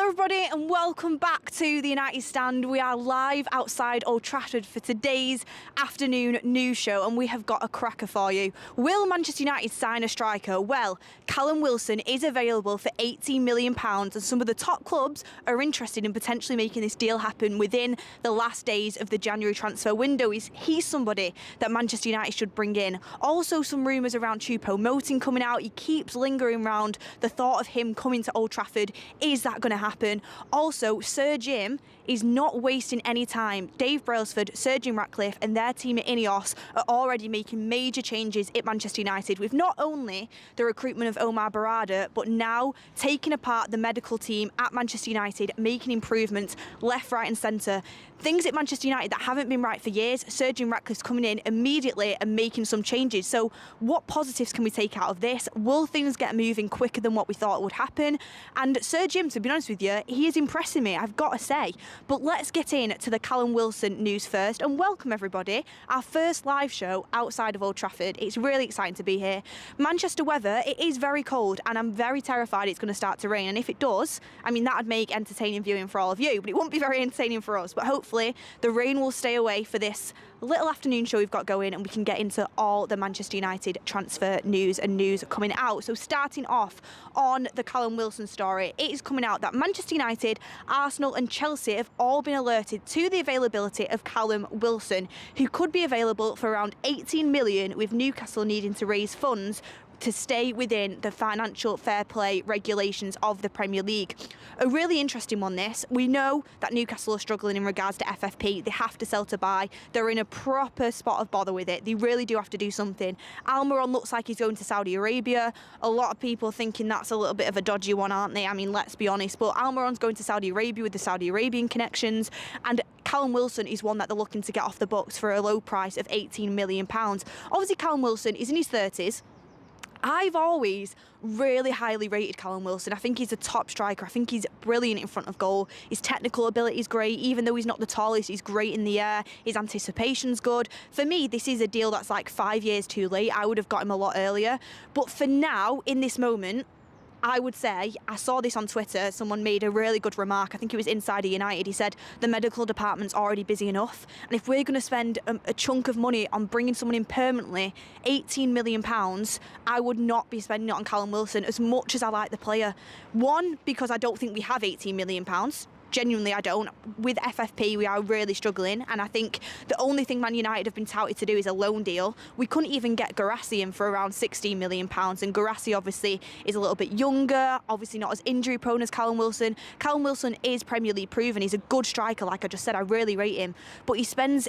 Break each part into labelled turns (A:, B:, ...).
A: everybody, and welcome back to the United Stand. We are live outside Old Trafford for today's afternoon news show, and we have got a cracker for you. Will Manchester United sign a striker? Well, Callum Wilson is available for £18 million, and some of the top clubs are interested in potentially making this deal happen within the last days of the January transfer window. He's somebody that Manchester United should bring in. Also, some rumours around Choupo-Moting coming out. He keeps lingering around the thought of him coming to Old Trafford. Is that going to happen? Also, Sir Jim is not wasting any time. Dave Brailsford, Sir Jim Ratcliffe and their team at Ineos are already making major changes at Manchester United, with not only the recruitment of Omar Barada, but now taking apart the medical team at Manchester United, making improvements left, right and centre. Things at Manchester United that haven't been right for years. Sir Jim Ratcliffe's coming in immediately and making some changes. So what positives can we take out of this? Will things get moving quicker than what we thought would happen? And Sir Jim, to be honest with you, he is impressing me, I've got to say. But let's get into the Callum Wilson news first, and welcome everybody. Our first live show outside of Old Trafford. It's really exciting to be here. Manchester weather, it is very cold, and I'm very terrified it's going to start to rain. And if it does, I mean, that'd make entertaining viewing for all of you, but it won't be very entertaining for us. But hopefully the rain will stay away for this little afternoon show we've got going, and we can get into all the Manchester United transfer news and news coming out. So starting off on the Callum Wilson story, it is coming out that Manchester United, Arsenal and Chelsea have all been alerted to the availability of Callum Wilson, who could be available for around 18 million, with Newcastle needing to raise funds to stay within the financial fair play regulations of the Premier League. A really interesting one, this. We know that Newcastle are struggling in regards to FFP. They have to sell to buy. They're in a proper spot of bother with it. They really do have to do something. Almiron looks like he's going to Saudi Arabia. A lot of people thinking that's a little bit of a dodgy one, aren't they? I mean, let's be honest, but Almiron's going to Saudi Arabia with the Saudi Arabian connections, and Callum Wilson is one that they're looking to get off the books for a low price of £18 million. Obviously, Callum Wilson is in his 30s. I've always really highly rated Callum Wilson. I think he's a top striker. I think he's brilliant in front of goal. His technical ability is great. Even though he's not the tallest, he's great in the air. His anticipation's good. For me, this is a deal that's like 5 years too late. I would have got him a lot earlier. But for now, in this moment, I would say, I saw this on Twitter, someone made a really good remark, I think it was Insider United. He said, the medical department's already busy enough, and if we're going to spend a chunk of money on bringing someone in permanently, £18 million, I would not be spending it on Callum Wilson, as much as I like the player. One, because I don't think we have £18 million. Genuinely, I don't. With FFP, we are really struggling, and I think the only thing Man United have been touted to do is a loan deal. We couldn't even get Guirassy in for around £16 million, and Guirassy obviously is a little bit younger, obviously not as injury prone as Callum Wilson. Callum Wilson is Premier League proven. He's a good striker, like I just said. I really rate him, but he spends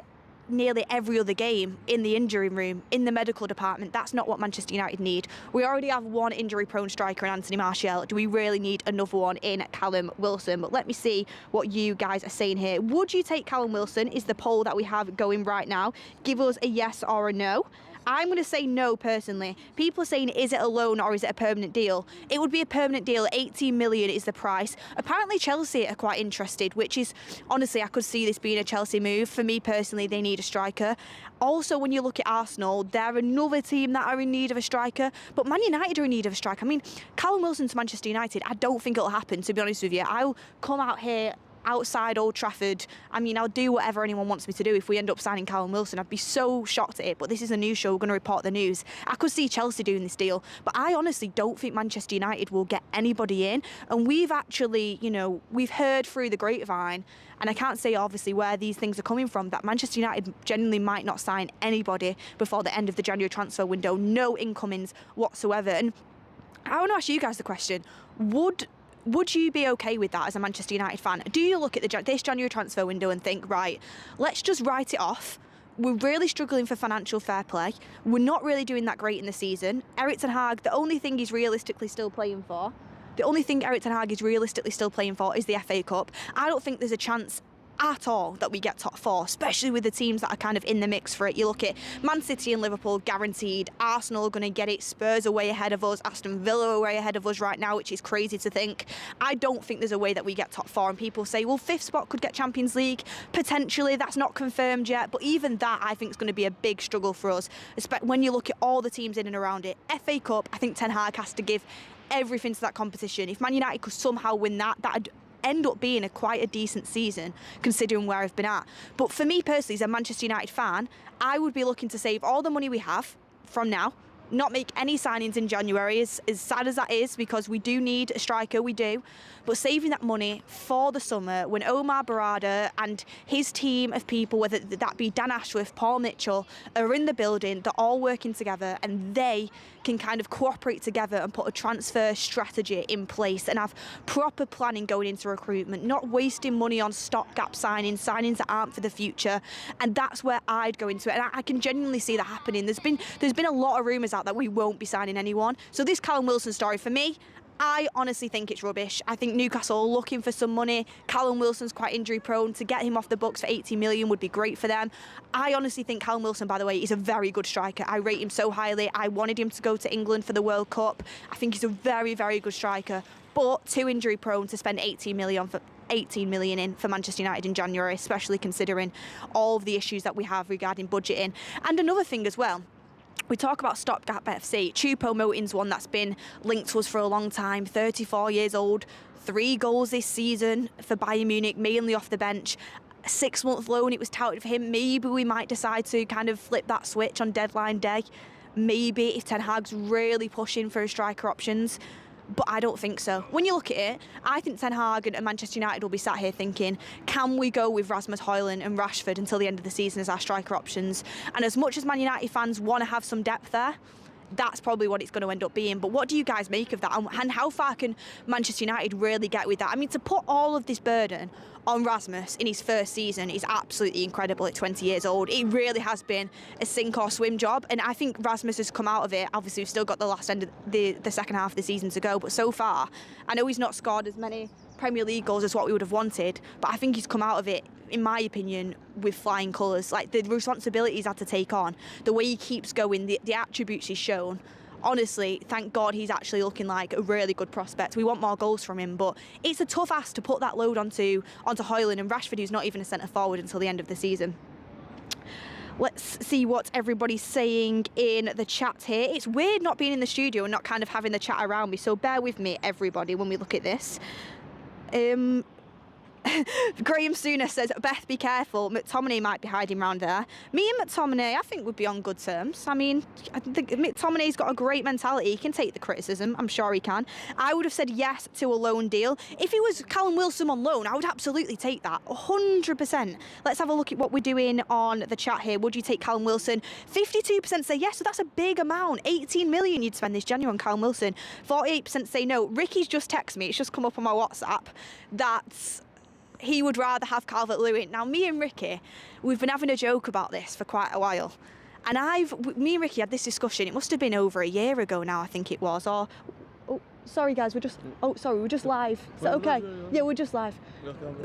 A: nearly every other game in the injury room, in the medical department. That's not what Manchester United need. We already have one injury-prone striker in Anthony Martial. Do we really need another one in Callum Wilson? But let me see what you guys are saying here. Would you take Callum Wilson is the poll that we have going right now. Give us a yes or a no. I'm going to say no, personally. People are saying, is it a loan or is it a permanent deal? It would be a permanent deal. 18 million is the price. Apparently Chelsea are quite interested, which is, honestly, I could see this being a Chelsea move. For me personally, they need a striker. Also, when you look at Arsenal, they're another team that are in need of a striker, but Man United are in need of a striker. I mean, Callum Wilson to Manchester United, I don't think it'll happen, to be honest with you. I'll come out here outside Old Trafford. I mean, I'll do whatever anyone wants me to do if we end up signing Callum Wilson. I'd be so shocked at it, but this is a news show. We're going to report the news. I could see Chelsea doing this deal, but I honestly don't think Manchester United will get anybody in. And we've actually, you know, we've heard through the grapevine, and I can't say obviously where these things are coming from, that Manchester United genuinely might not sign anybody before the end of the January transfer window. No incomings whatsoever. And I want to ask you guys the question, would you be okay with that as a Manchester United fan? Do you look at this January transfer window and think, right, let's just write it off? We're really struggling for financial fair play. We're not really doing that great in the season. Erik ten Hag, the only thing he's realistically still playing for, is the FA Cup. I don't think there's a chance at all that we get top four, especially with the teams that are kind of in the mix for it. You look at Man City and Liverpool, guaranteed. Arsenal are going to get it. Spurs are way ahead of us. Aston Villa are way ahead of us right now, which is crazy to think. I don't think there's a way that we get top four. And people say, well, fifth spot could get Champions League. Potentially, that's not confirmed yet. But even that, I think, is going to be a big struggle for us, when you look at all the teams in and around it. FA Cup, I think Ten Hag has to give everything to that competition. If Man United could somehow win that, that'd end up being quite a decent season considering where I've been at. But for me personally, as a Manchester United fan, I would be looking to save all the money we have from now, not make any signings in January, as sad as that is, because we do need a striker, we do, but saving that money for the summer when Omar Barada and his team of people, whether that be Dan Ashworth, Paul Mitchell, are in the building, they're all working together and they can kind of cooperate together and put a transfer strategy in place and have proper planning going into recruitment, not wasting money on stopgap signings that aren't for the future. And that's where I'd go into it, and I can genuinely see that happening. There's been a lot of rumours out that we won't be signing anyone. So this Callum Wilson story, for me, I honestly think it's rubbish. I think Newcastle are looking for some money. Callum Wilson's quite injury prone. To get him off the books for 80 million would be great for them. I honestly think Callum Wilson, by the way, is a very good striker. I rate him so highly. I wanted him to go to England for the World Cup. I think he's a very, very good striker, but too injury prone to spend 18 million in for Manchester United in January, especially considering all of the issues that we have regarding budgeting. And another thing as well, we talk about stopgap FC. Choupo-Moting's one that's been linked to us for a long time, 34 years old, 3 goals this season for Bayern Munich, mainly off the bench. A 6-month loan, it was touted for him. Maybe we might decide to kind of flip that switch on deadline day. Maybe if Ten Hag's really pushing for striker options. But I don't think so. When you look at it, I think Ten Hag and Manchester United will be sat here thinking, can we go with Rasmus Højlund and Rashford until the end of the season as our striker options? And as much as Man United fans want to have some depth there, that's probably what it's going to end up being. But what do you guys make of that? And how far can Manchester United really get with that? I mean, to put all of this burden on Rasmus in his first season is absolutely incredible at 20 years old. It really has been a sink or swim job, and I think Rasmus has come out of it. Obviously, we've still got the last end of the second half of the season to go, but so far, I know he's not scored as many Premier League goals as what we would have wanted, but I think he's come out of it, in my opinion, with flying colours. Like, the responsibilities he's had to take on, the way he keeps going, the attributes he's shown. Honestly, thank God he's actually looking like a really good prospect. We want more goals from him, but it's a tough ask to put that load onto Højlund and Rashford, who's not even a centre forward until the end of the season. Let's see what everybody's saying in the chat here. It's weird not being in the studio and not kind of having the chat around me, so bear with me, everybody, when we look at this. Graham Sooner says, Beth, be careful. McTominay might be hiding around there. Me and McTominay, I think, would be on good terms. I mean, I think McTominay's got a great mentality. He can take the criticism. I'm sure he can. I would have said yes to a loan deal. If it was Callum Wilson on loan, I would absolutely take that. 100%. Let's have a look at what we're doing on the chat here. Would you take Callum Wilson? 52% say yes, so that's a big amount. 18 million you'd spend this January on Callum Wilson. 48% say no. Ricky's just texted me. It's just come up on my WhatsApp. That's... he would rather have Calvert-Lewin. Now, me and Ricky, we've been having a joke about this for quite a while. And me and Ricky had this discussion, it must have been over a year ago now, I think it was. Or, oh, sorry guys, we're just live. Is that okay? Yeah, we're just live.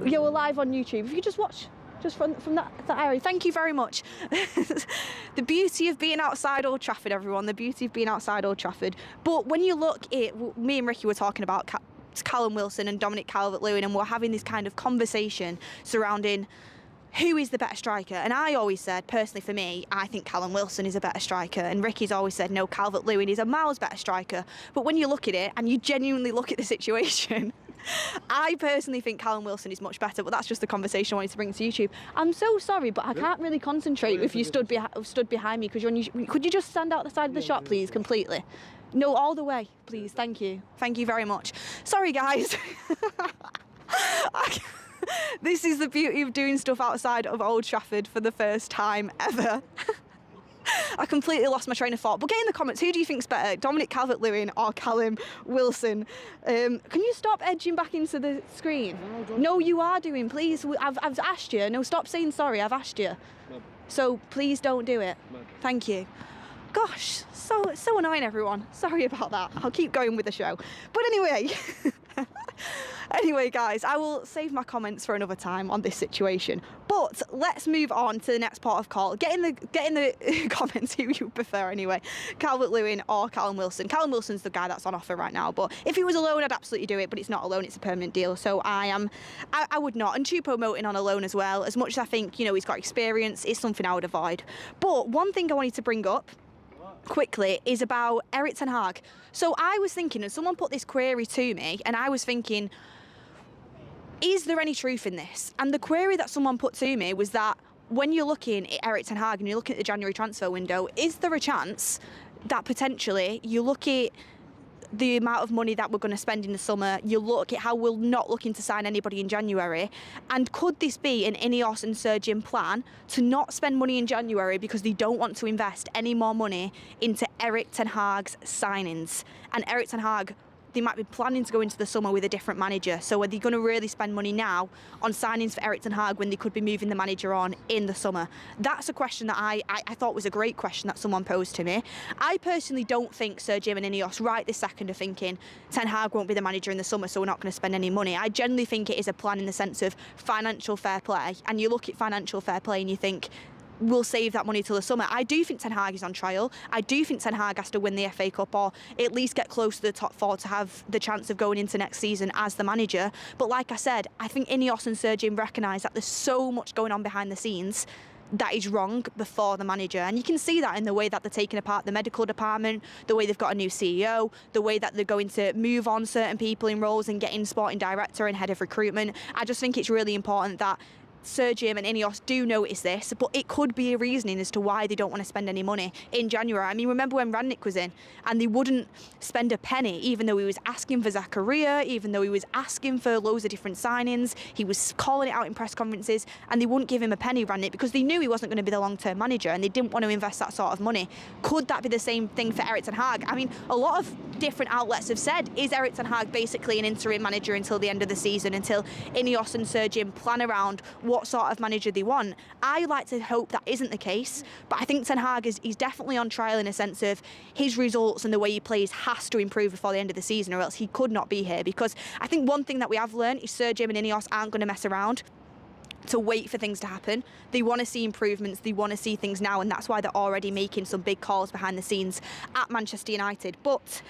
A: Yeah, we're live on YouTube. If you just watch, just from that area. Thank you very much. The beauty of being outside Old Trafford, everyone. The beauty of being outside Old Trafford. But when you look at, me and Ricky were talking about Callum Wilson and Dominic Calvert-Lewin, and we're having this kind of conversation surrounding who is the better striker. And I always said, personally for me, I think Callum Wilson is a better striker, and Ricky's always said, no, Calvert-Lewin is a miles better striker. But when you look at it and you genuinely look at the situation, I personally think Callum Wilson is much better, but that's just the conversation I wanted to bring to YouTube. I'm so sorry, but I can't really concentrate if you stood behind me, because could you just stand out the side of the shot, please, completely? No, all the way, please. Thank you. Thank you very much. Sorry, guys. This is the beauty of doing stuff outside of Old Trafford for the first time ever. I completely lost my train of thought. But get in the comments, who do you think's better, Dominic Calvert-Lewin or Callum Wilson? Can you stop edging back into the screen? No, you are doing, please. I've asked you. No, stop saying sorry. I've asked you. So please don't do it. Thank you. Gosh, so annoying, everyone. Sorry about that. I'll keep going with the show. But anyway, guys, I will save my comments for another time on this situation. But let's move on to the next part of call. Get in the comments who you prefer anyway, Calvert-Lewin or Callum Wilson. Callum Wilson's the guy that's on offer right now, but if he was a loan, I'd absolutely do it, but it's not a loan, it's a permanent deal, so I would not. And Choupo-Moting on a loan as well, as much as I think, you know, he's got experience, it's something I would avoid. But one thing I wanted to bring up quickly is about Erik Ten Hag. So I was thinking, and someone put this query to me, and I was thinking, is there any truth in this? And the query that someone put to me was that when you're looking at Erik ten Hag and you're looking at the January transfer window, is there a chance that potentially you look at the amount of money that we're going to spend in the summer, you look at how we're not looking to sign anybody in January, and could this be an Ineos and Sir Jim plan to not spend money in January because they don't want to invest any more money into Erik ten Hag's signings? And Erik ten Hag, they might be planning to go into the summer with a different manager. So are they going to really spend money now on signings for Erik ten Hag when they could be moving the manager on in the summer? That's a question that I thought was a great question that someone posed to me. I personally don't think Sir Jim and Ineos right this second are thinking Ten Hag won't be the manager in the summer, so we're not going to spend any money. I generally think it is a plan in the sense of financial fair play. And you look at financial fair play and you think, we'll save that money till the summer. I do think Ten Hag is on trial. I do think Ten Hag has to win the FA Cup or at least get close to the top four to have the chance of going into next season as the manager. But like I said, I think Ineos and Sir Jim recognise that there's so much going on behind the scenes that is wrong before the manager. And you can see that in the way that they're taking apart the medical department, the way they've got a new CEO, the way that they're going to move on certain people in roles and getting sporting director and head of recruitment. I just think it's really important that Sir Jim and Ineos do notice this, but it could be a reasoning as to why they don't want to spend any money in January. I mean, remember when Rangnick was in and they wouldn't spend a penny, even though he was asking for Zakaria, even though he was asking for loads of different signings, he was calling it out in press conferences, and they wouldn't give him a penny, Rangnick, because they knew he wasn't going to be the long-term manager and they didn't want to invest that sort of money. Could that be the same thing for Erik ten Hag? I mean, a lot of different outlets have said, is Erik ten Hag basically an interim manager until the end of the season, until Ineos and Sir Jim plan around what sort of manager they want? I like to hope that isn't the case, but I think Ten Hag he's definitely on trial in a sense of his results and the way he plays has to improve before the end of the season, or else he could not be here. Because I think one thing that we have learned is Sir Jim and Ineos aren't going to mess around to wait for things to happen. They want to see improvements, they want to see things now, and that's why they're already making some big calls behind the scenes at Manchester United. But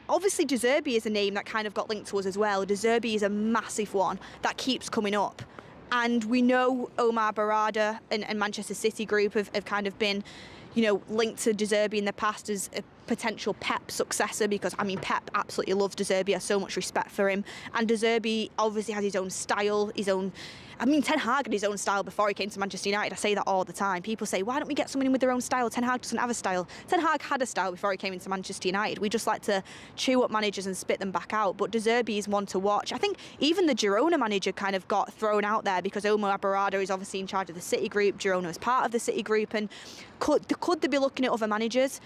A: obviously De Zerbi is a name that kind of got linked to us as well. De Zerbi is a massive one that keeps coming up. And we know Omar Barada and Manchester City Group have kind of been, you know, linked to De Zerbi in the past as a potential Pep successor, because, I mean, Pep absolutely loves De Zerbi, has so much respect for him. And De Zerbi obviously has his own style, I mean, Ten Hag had his own style before he came to Manchester United. I say that all the time. People say, why don't we get someone in with their own style? Ten Hag doesn't have a style. Ten Hag had a style before he came into Manchester United. We just like to chew up managers and spit them back out. But De Zerbi is one to watch. I think even the Girona manager kind of got thrown out there because Omar Barada is obviously in charge of the City Group. Girona is part of the City Group. And could they be looking at other managers?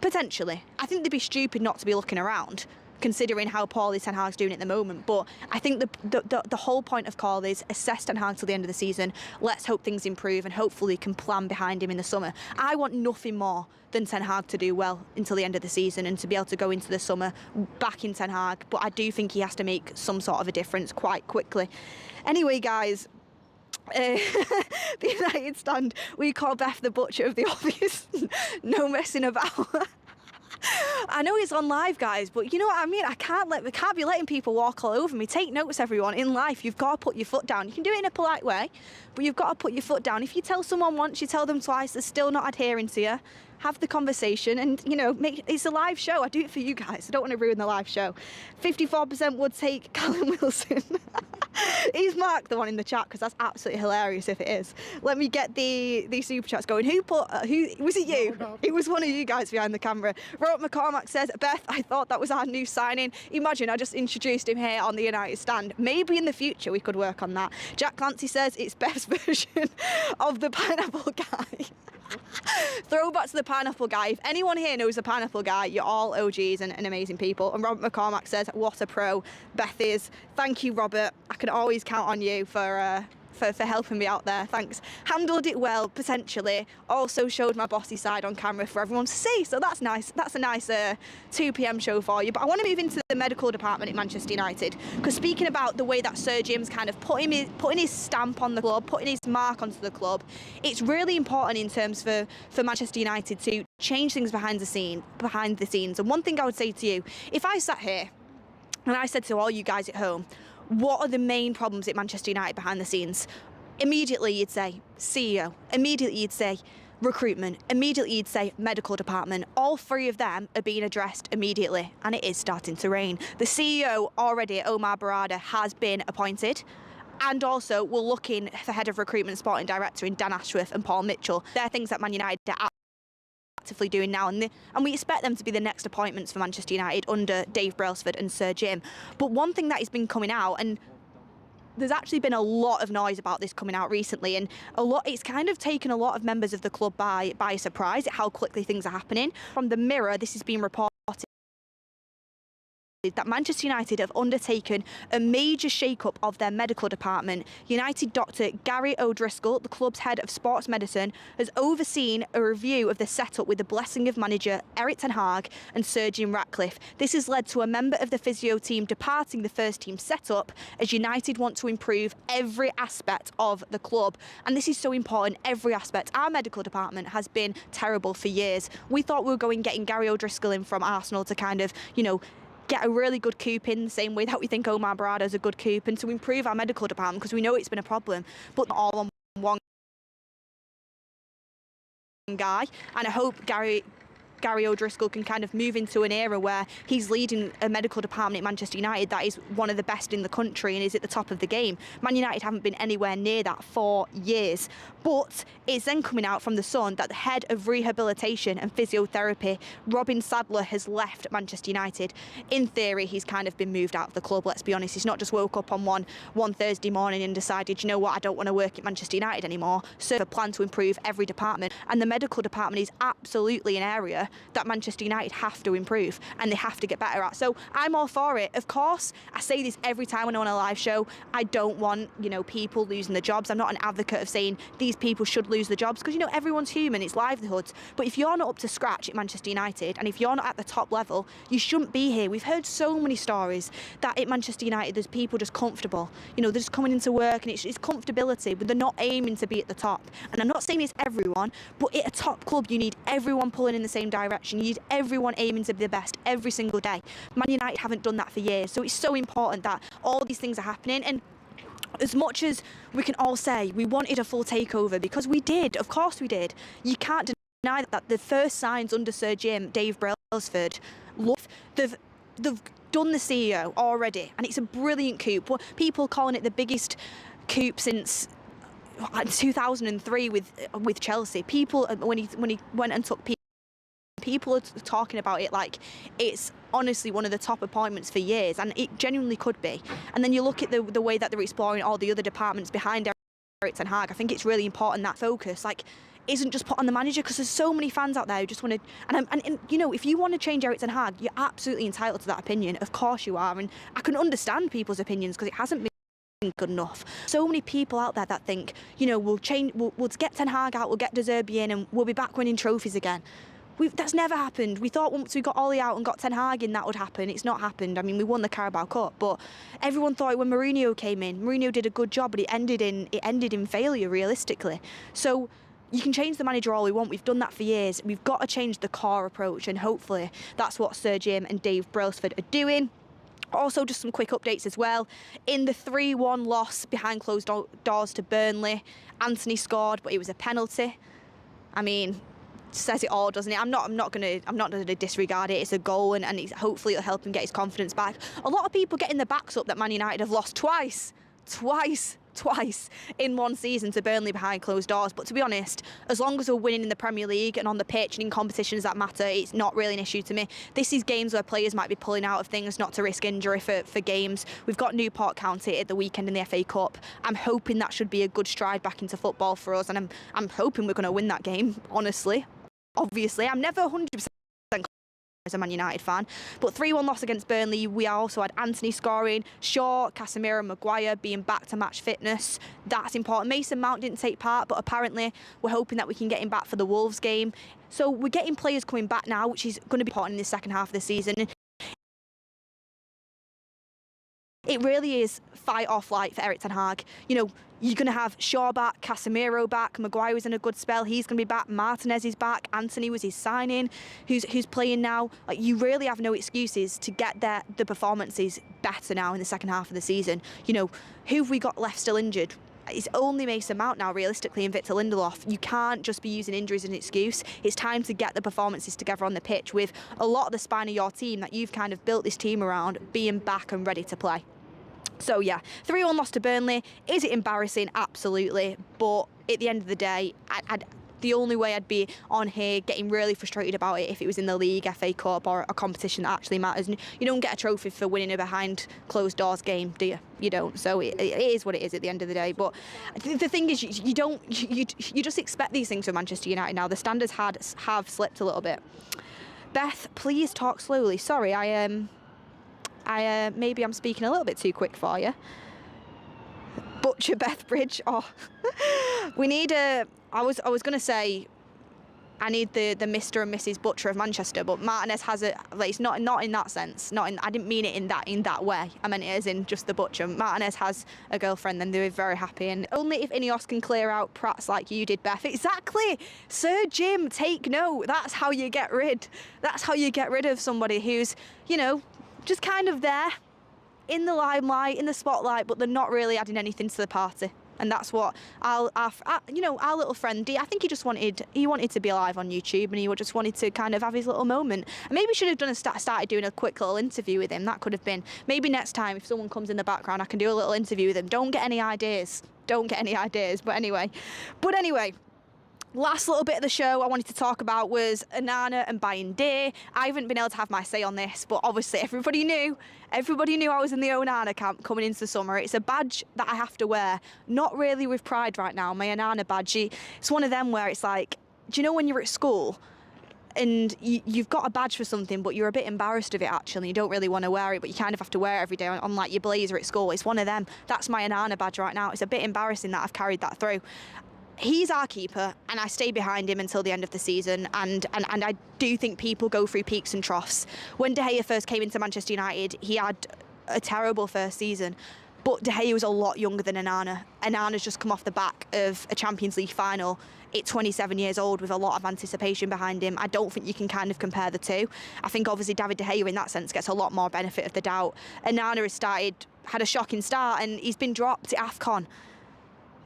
A: Potentially. I think they'd be stupid not to be looking around, considering how poorly Ten Hag's doing at the moment. But I think the whole point of call is assess Ten Hag till the end of the season. Let's hope things improve and hopefully can plan behind him in the summer. I want nothing more than Ten Hag to do well until the end of the season and to be able to go into the summer back in Ten Hag. But I do think he has to make some sort of a difference quite quickly. Anyway, guys, the United stand, we call Beth the butcher of the obvious. No messing about. I know it's on live, guys, but you know what I mean? I can't be letting people walk all over me. Take notes, everyone. In life, you've got to put your foot down. You can do it in a polite way, but you've got to put your foot down. If you tell someone once, you tell them twice, they're still not adhering to you, have the conversation and, you know, it's a live show. I do it for you guys. I don't want to ruin the live show. 54% would take Callum Wilson. He's Mark the one in the chat, because that's absolutely hilarious if it is. Let me get the super chats going. Who was it? You? No. It was one of you guys behind the camera. Robert McCormack says, Beth, I thought that was our new signing. Imagine I just introduced him here on the United stand. Maybe in the future we could work on that. Jack Clancy says it's Beth's version of the pineapple guy. Throwback to the pineapple guy. If anyone here knows the pineapple guy, you're all OGs and amazing people. And Robert McCormack says, what a pro Beth is. Thank you, Robert. I can always count on you for helping me out there. Thanks. Handled it well, potentially. Also showed my bossy side on camera for everyone to see. So that's nice. That's a nice 2 p.m. show for you. But I want to move into the medical department at Manchester United, because speaking about the way that Sir Jim's kind of putting his stamp on the club, putting his mark onto the club, it's really important in terms for Manchester United to change things behind the scenes. And one thing I would say to you, if I sat here and I said to all you guys at home, what are the main problems at Manchester United behind the scenes? Immediately you'd say CEO. Immediately you'd say recruitment. Immediately you'd say medical department. All three of them are being addressed immediately, and it is starting to rain. The CEO already, Omar Barada, has been appointed. And also, we're looking for head of recruitment and sporting director in Dan Ashworth and Paul Mitchell. They're things that Man United are actively doing now, and we expect them to be the next appointments for Manchester United under Dave Brailsford and Sir Jim. But one thing that has been coming out, and there's actually been a lot of noise about this coming out recently, and it's kind of taken a lot of members of the club by surprise at how quickly things are happening. From the Mirror, this has been reported that Manchester United have undertaken a major shake-up of their medical department. United doctor Gary O'Driscoll, the club's head of sports medicine, has overseen a review of the setup with the blessing of manager Erik ten Hag and Sir Jim Ratcliffe. This has led to a member of the physio team departing the first team setup, as United want to improve every aspect of the club. And this is so important, every aspect. Our medical department has been terrible for years. We thought we were getting Gary O'Driscoll in from Arsenal to kind of, get a really good coup in the same way that we think Omar Barada is a good coup, and to improve our medical department, because we know it's been a problem, but not all on one guy. And I hope Gary O'Driscoll can kind of move into an era where he's leading a medical department at Manchester United that is one of the best in the country and is at the top of the game. Man United haven't been anywhere near that for years. But it's then coming out from The Sun that the head of rehabilitation and physiotherapy, Robin Sadler, has left Manchester United. In theory, he's kind of been moved out of the club, let's be honest. He's not just woke up on one Thursday morning and decided, you know what, I don't want to work at Manchester United anymore. So a plan to improve every department. And the medical department is absolutely an area that Manchester United have to improve and they have to get better at. So I'm all for it. Of course, I say this every time when I'm on a live show. I don't want, people losing their jobs. I'm not an advocate of saying these people should lose their jobs, because, everyone's human, it's livelihoods. But if you're not up to scratch at Manchester United and if you're not at the top level, you shouldn't be here. We've heard so many stories that at Manchester United there's people just comfortable. They're just coming into work and it's comfortability, but they're not aiming to be at the top. And I'm not saying it's everyone, but at a top club you need everyone pulling in the same direction. You need everyone aiming to be the best every single day. Man United haven't done that for years, so it's so important that all these things are happening. And as much as we can all say we wanted a full takeover, because we did, of course we did, you can't deny that the first signs under Sir Jim, Dave Brailsford, they've done the CEO already, and it's a brilliant coup. People calling it the biggest coup since 2003 with Chelsea. People, when he went and took people are talking about it like it's honestly one of the top appointments for years, and it genuinely could be. And then you look at the way that they're exploring all the other departments behind Erik ten Hag. I think it's really important that focus isn't just put on the manager, because there's so many fans out there who just want to. And if you want to change Erik ten Hag, you're absolutely entitled to that opinion. Of course you are, and I can understand people's opinions because it hasn't been good enough. So many people out there that think, we'll get Ten Hag out, we'll get De Zerbi in, and we'll be back winning trophies again. That's never happened. We thought once we got Ollie out and got Ten Hag in, that would happen. It's not happened. I mean, we won the Carabao Cup, but everyone thought when Mourinho came in, Mourinho did a good job, but it ended in failure, realistically. So you can change the manager all we want. We've done that for years. We've got to change the core approach, and hopefully that's what Sir Jim and Dave Brailsford are doing. Also, just some quick updates as well. In the 3-1 loss behind closed doors to Burnley, Anthony scored, but it was a penalty. I mean, says it all, doesn't it? I'm not gonna disregard it. It's a goal, and hopefully it'll help him get his confidence back. A lot of people getting their backs up that Man United have lost twice in one season to Burnley behind closed doors. But to be honest, as long as we're winning in the Premier League and on the pitch and in competitions that matter, it's not really an issue to me. This is games where players might be pulling out of things not to risk injury for games. We've got Newport County at the weekend in the FA Cup. I'm hoping that should be a good stride back into football for us, and I'm hoping we're going to win that game, honestly. Obviously, I'm never 100% as a Man United fan, but 3-1 loss against Burnley. We also had Anthony scoring, Shaw, Casemiro, Maguire being back to match fitness. That's important. Mason Mount didn't take part, but apparently we're hoping that we can get him back for the Wolves game. So we're getting players coming back now, which is going to be important in the second half of the season. It really is fight or flight for Erik ten Hag. You're going to have Shaw back, Casemiro back, Maguire was in a good spell, he's going to be back, Martinez is back, Anthony was his signing, who's playing now. You really have no excuses to get the performances better now in the second half of the season. Who have we got left still injured? It's only Mason Mount now, realistically, and Victor Lindelof. You can't just be using injuries as an excuse. It's time to get the performances together on the pitch with a lot of the spine of your team that you've kind of built this team around being back and ready to play. So yeah, 3-1 loss to Burnley. Is it embarrassing? Absolutely. But at the end of the day, the only way I'd be on here getting really frustrated about it if it was in the league, FA Cup, or a competition that actually matters. You don't get a trophy for winning a behind closed doors game, do you? You don't. So it is what it is at the end of the day. But the thing is, you just expect these things from Manchester United now. The standards have slipped a little bit. Beth, please talk slowly. Sorry, maybe I'm speaking a little bit too quick for you. Butcher Beth Bridge. Oh, we need a. I was going to say, I need the Mr. and Mrs. Butcher of Manchester, but Martinez has a. Like, it's not in that sense. I didn't mean it in that way. I meant it as in just the Butcher. Martinez has a girlfriend, and they're very happy. And only if Ineos can clear out prats like you did, Beth. Exactly, Sir Jim. Take note. That's how you get rid. That's how you get rid of somebody who's, just kind of there, in the limelight, in the spotlight, but they're not really adding anything to the party. And that's what our little friend D, I think he wanted to be alive on YouTube, and he just wanted to kind of have his little moment. And maybe should have started doing a quick little interview with him. That could have been, maybe next time if someone comes in the background, I can do a little interview with him. Don't get any ideas. But anyway. Last little bit of the show I wanted to talk about was Onana and Bayindir. I haven't been able to have my say on this, but obviously everybody knew I was in the Onana camp coming into the summer. It's a badge that I have to wear, not really with pride right now. My Onana badge, it's one of them where it's like, do you know when you're at school and you've got a badge for something, but you're a bit embarrassed of it actually, you don't really want to wear it, but you kind of have to wear it every day on like your blazer at school. It's one of them. That's my Onana badge right now. It's a bit embarrassing that I've carried that through. He's our keeper, and I stay behind him until the end of the season, and I do think people go through peaks and troughs. When De Gea first came into Manchester United, he had a terrible first season, but De Gea was a lot younger than Onana. Onana's just come off the back of a Champions League final at 27 years old with a lot of anticipation behind him. I don't think you can kind of compare the two. I think obviously David De Gea in that sense gets a lot more benefit of the doubt. Onana had a shocking start, and he's been dropped at AFCON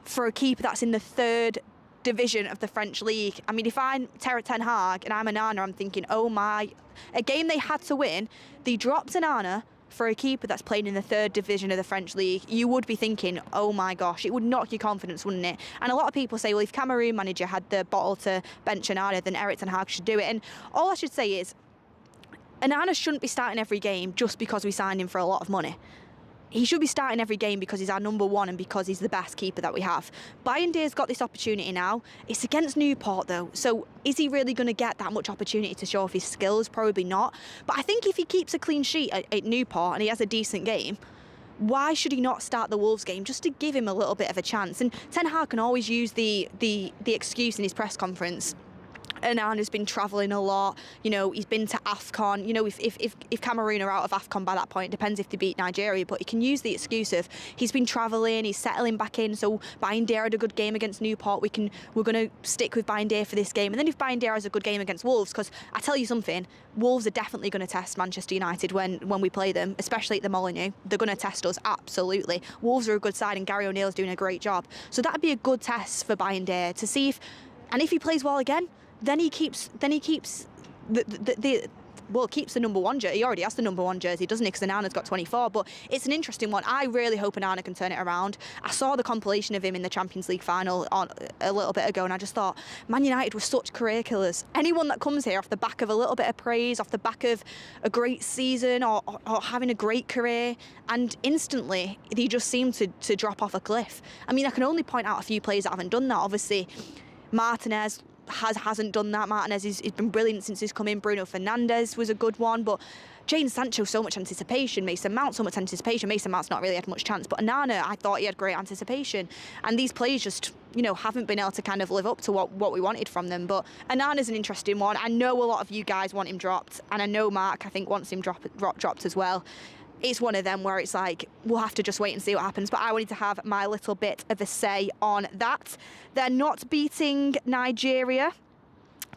A: for a keeper that's in the 3rd division of the French league. I mean, if I'm Ten Hag and I'm Onana, I'm thinking, oh my, a game they had to win, they dropped Onana for a keeper that's playing in the 3rd division of the French league. You would be thinking, oh my gosh, it would knock your confidence, wouldn't it? And a lot of people say, well, if Cameroon manager had the bottle to bench Onana, then Erik Ten Hag should do it. And all I should say is, Onana shouldn't be starting every game just because we signed him for a lot of money. He should be starting every game because he's our number one and because he's the best keeper that we have. Bayindir's got this opportunity now. It's against Newport though, so is he really going to get that much opportunity to show off his skills? Probably not. But I think if he keeps a clean sheet at Newport and he has a decent game, why should he not start the Wolves game just to give him a little bit of a chance? And Ten Hag can always use the excuse in his press conference. Onana's been travelling a lot, he's been to AFCON, if Cameroon are out of AFCON by that point, it depends if they beat Nigeria, but he can use the excuse of he's been travelling, he's settling back in, so Bayindir had a good game against Newport, we're going to stick with Bayindir for this game. And then if Bayindir has a good game against Wolves, because I tell you something, Wolves are definitely going to test Manchester United when we play them, especially at the Molineux. They're going to test us, absolutely. Wolves are a good side and Gary O'Neill's doing a great job. So that'd be a good test for Bayindir to see if he plays well again, then he keeps keeps the number one jersey. He already has the number one jersey, doesn't he? Because Onana's got 24. But it's an interesting one. I really hope Onana can turn it around. I saw the compilation of him in the Champions League final a little bit ago, and I just thought, Man United were such career killers. Anyone that comes here off the back of a little bit of praise, off the back of a great season or having a great career, and instantly they just seem to drop off a cliff. I mean, I can only point out a few players that haven't done that. Obviously, Martinez hasn't done that. Martinez he's been brilliant since he's come in. Bruno Fernandes was a good one, but Jadon Sancho, so much anticipation. Mason Mount, so much anticipation. Mason Mount's not really had much chance, but Onana, I thought he had great anticipation. And these players just, haven't been able to kind of live up to what we wanted from them. But Onana's an interesting one. I know a lot of you guys want him dropped, and I know Mark, I think, wants him dropped as well. It's one of them where it's like, we'll have to just wait and see what happens. But I wanted to have my little bit of a say on that. They're not beating Nigeria.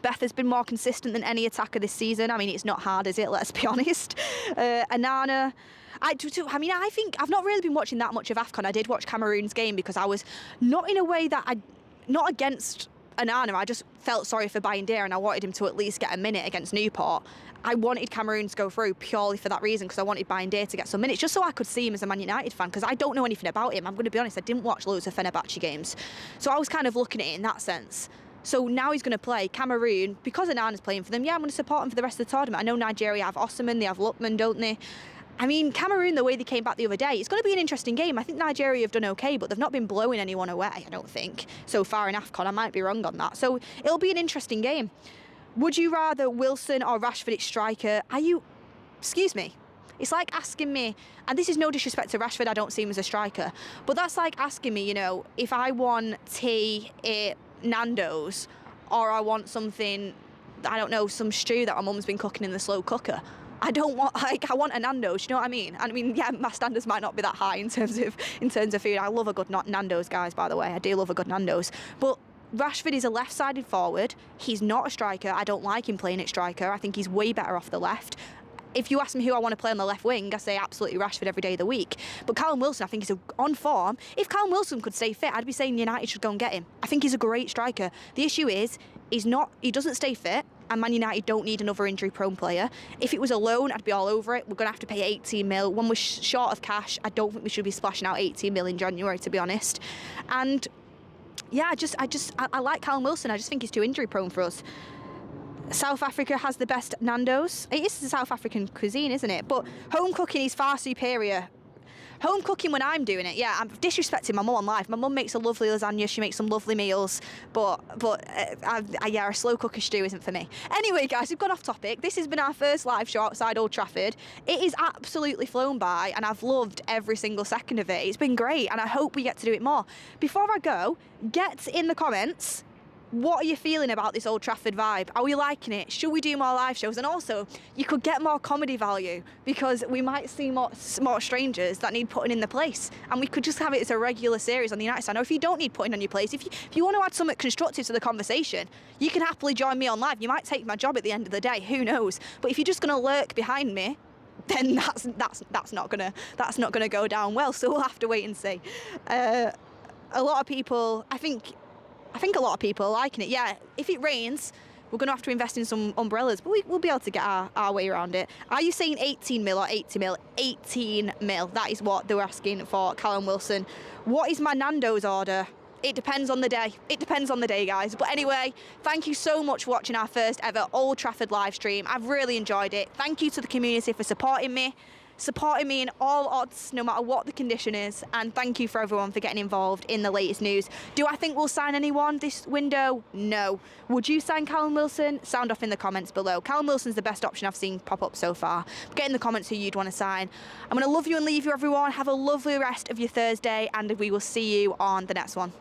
A: Beth has been more consistent than any attacker this season. I mean, it's not hard, is it? Let's be honest. Onana, I think I've not really been watching that much of AFCON. I did watch Cameroon's game because I was not in a way that not against Onana, I just felt sorry for Bayindir and I wanted him to at least get a minute against Newport. I wanted Cameroon to go through purely for that reason, because I wanted Bayindir to get some minutes, just so I could see him as a Man United fan, because I don't know anything about him. I'm going to be honest, I didn't watch loads of Fenerbahce games. So I was kind of looking at it in that sense. So now he's going to play Cameroon, because Onana's playing for them, yeah, I'm going to support him for the rest of the tournament. I know Nigeria have Osimhen, they have Lookman, don't they? I mean, Cameroon, the way they came back the other day, it's going to be an interesting game. I think Nigeria have done okay, but they've not been blowing anyone away, I don't think, so far in AFCON. I might be wrong on that. So it'll be an interesting game. Would you rather Wilson or Rashford at striker? Excuse me. It's like asking me, and this is no disrespect to Rashford, I don't see him as a striker, but that's like asking me, you know, if I want tea at Nando's or I want something, I don't know, some stew that my mum's been cooking in the slow cooker. I don't want, like, I want a Nando's, you know what I mean? I mean, yeah, my standards might not be that high in terms of food. I love a good Nando's, guys, by the way. I do love a good Nando's. But Rashford is a left-sided forward. He's not a striker. I don't like him playing at striker. I think he's way better off the left. If you ask me who I want to play on the left wing, I say absolutely Rashford every day of the week. But Callum Wilson, I think he's on form. If Callum Wilson could stay fit, I'd be saying United should go and get him. I think he's a great striker. The issue is, he doesn't stay fit, and Man United don't need another injury-prone player. If it was a loan, I'd be all over it. We're going to have to pay 18 mil. When we're short of cash, I don't think we should be splashing out 18 mil in January, to be honest. And yeah, I like Callum Wilson. I just think he's too injury-prone for us. South Africa has the best Nando's. It is the South African cuisine, isn't it? But home cooking is far superior. Home cooking when I'm doing it, yeah, I'm disrespecting my mum on live. My mum makes a lovely lasagna, she makes some lovely meals, but yeah, a slow cooker stew isn't for me. Anyway, guys, we've gone off topic. This has been our first live show outside Old Trafford. It is absolutely flown by, and I've loved every single second of it. It's been great, and I hope we get to do it more. Before I go, get in the comments, what are you feeling about this Old Trafford vibe? Are we liking it? Should we do more live shows? And also, you could get more comedy value, because we might see more strangers that need putting in the place. And we could just have it as a regular series on the United Stand. Or if you don't need putting on your place, if you want to add something constructive to the conversation, you can happily join me on live. You might take my job at the end of the day, who knows? But if you're just going to lurk behind me, then that's not gonna go down well. So we'll have to wait and see. A lot of people, I think a lot of people are liking it. Yeah, if it rains, we're going to have to invest in some umbrellas, but we'll be able to get our way around it. Are you saying 18 mil or 80 mil? 18 mil. That is what they were asking for Callum Wilson. What is my Nando's order? It depends on the day. It depends on the day, guys. But anyway, thank you so much for watching our first ever Old Trafford live stream. I've really enjoyed it. Thank you to the community for supporting me in all odds, no matter what the condition is. And thank you for everyone for getting involved in the latest news. Do I think we'll sign anyone this window? No. Would you sign Callum Wilson? Sound off in the comments below. Callum Wilson's the best option I've seen pop up so far. Get in the comments who you'd want to sign. I'm going to love you and leave you, everyone. Have a lovely rest of your Thursday, and we will see you on the next one.